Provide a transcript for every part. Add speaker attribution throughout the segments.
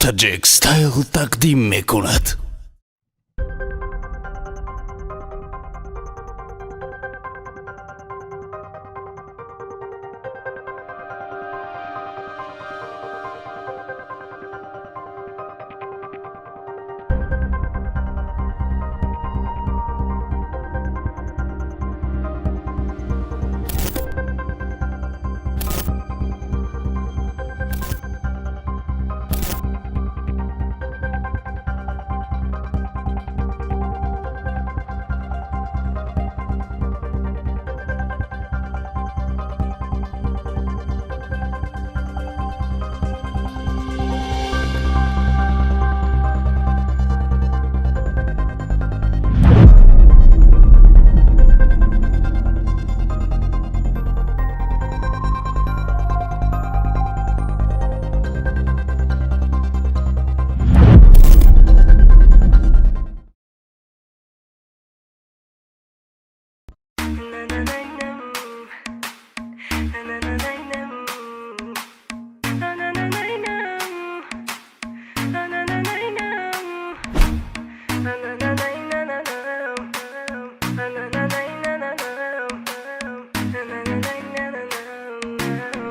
Speaker 1: تاجیک ستایل تقدیم میکند.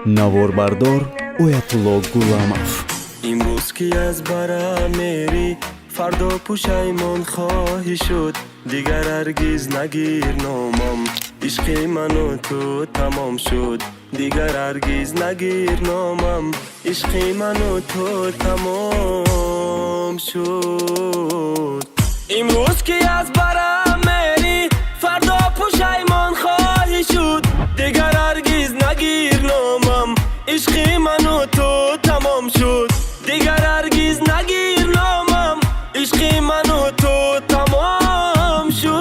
Speaker 2: نواربردار آیت‌الله غلامов.
Speaker 3: امروز که از برم میری فردا پشیمان خواهی شد، دیگر هرگز نگیر نامم. عشق من و تو تمام شد، دیگر هرگز نگیر نامم. عشق من و تو تمام شد. امروز که از برم میری فردا پشیمان خواهی شد، دیگر هرگز نگیر نامم. عشق من و تو تمام شد، دیگر هرگز نگیر نامم. عشق من و تو تمام شد.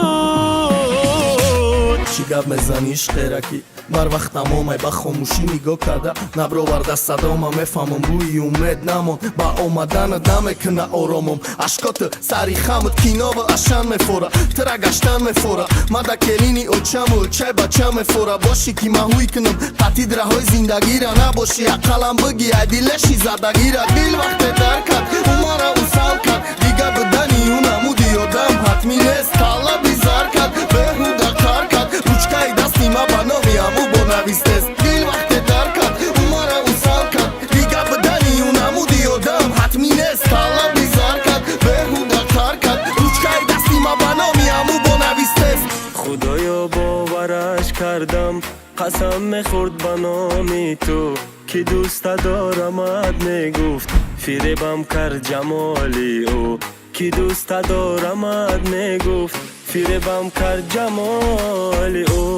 Speaker 4: چی گپ میزنی عشق رکی بر وقت تمامه با خاموشی نگاه کرده نبرآورده صدامه میفهمم روی امید نمان با آمدن دم کنه آرامم اشکات سری خمت کینا و اشن میفوره ترا گشتن میفوره مده کلینی اوچم و چای بچه میفوره باشی که محوی کنم قطید رهای زندگی را نباشی اقلم بگی عدیلشی زدگی را دل وقت درکت اومارا اوسال کرد دیگه بدنی اونمودی آدم حتمی نیست تالا بیزار کرد بهوده کار کرد روچکای دستی ما با نامی امو با نویستست دل وقت درکت اومارا اوسال کرد دیگه بدنی اونمودی آدم حتمی نیست تالا بیزار کرد بهوده کار کرد روچکای دستی ما با نامی امو با نویستست
Speaker 3: خدایا باورش کردم قسم میخورد با نامی تو که دوست دارمت میگفت فریبم کرد جمالی او که دوست دارمت میگفت فریبم کرد جمالی او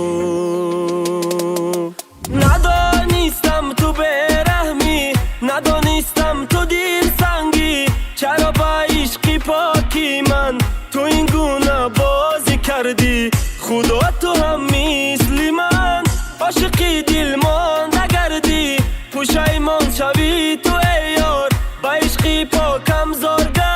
Speaker 3: ندانستم تو برحمی ندانستم تو دیر سنگی چرا با عشق پاکی من تو این گونه بازی کردی خدا تو هم مثل من عاشقی دل مانده گردی پشیمان شوی تو ای یار با عشقی پاکم زار گردی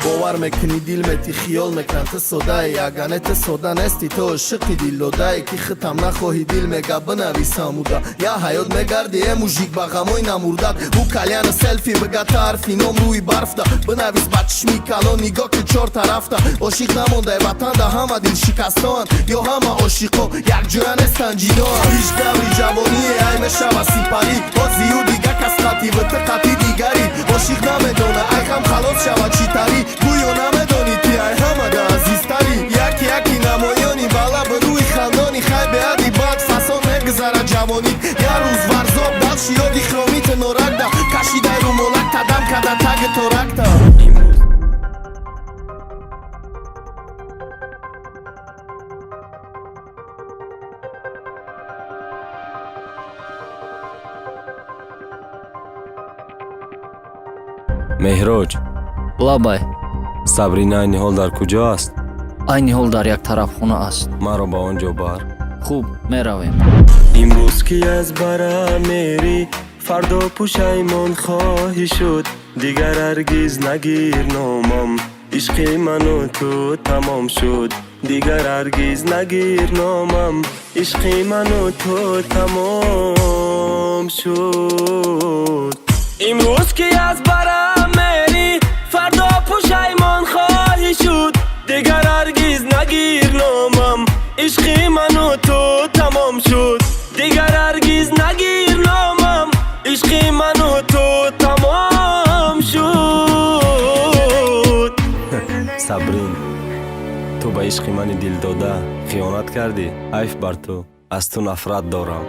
Speaker 4: باور میکنی دل متی خیال میکن تو سوده اگانه تو سوده نستی تو عاشقی دل لوده که ختم نخواهی دل میگه بنویسم اوده یا حیات میگردی ای موژیک با غمای نموردد او کلیان سلفی بگه تا حرفی نام روی برف ده بنویس با چشمی کلان نگاه که چار طرف ده عاشق نمونده وطن ده همه دل شکستان یا همه عاشقا یک جویا نیستن جیدان هیچ دوری جوانی ای میشه و سیپری با زیو دیگه کس قطی و قطی دیگری عاشق نمیدونه ای هم خلاص شود چی تری گویا نمیدانی تی ای همه ده عزیزتری یکی یکی نمایانی بالا به روی خندانی خی بیادی باد فسان نگذره جوانی یه روز ورزاب دلشی یادی خرامیت نورک ده کشیده رو مولک تدم کده تگ تورک ده
Speaker 3: مهراج
Speaker 5: لابай
Speaker 3: سابرینا این حال در کجاست؟
Speaker 5: айни ҳол дар як тарафхона аст.
Speaker 3: مرا با آنجا بر.
Speaker 5: хуб меравем.
Speaker 3: امروز که از برم میری فردا پشیمان خواهی شد دیگر هرگز نگیر نامم عشق من و تو تمام شد دیگر هرگز نگیر نامم عشق من و تو تمام شد امروز که از برم میری فردا پشیمان خواهی شد دیگر هرگز نگیر نامم عشق من و تو تمام شد دیگر هرگز نگیر نامم عشق من و تو تمام شد صبرین تو به عشق من دل داده خیانت کردی حیف بر تو از تو نفرت دارم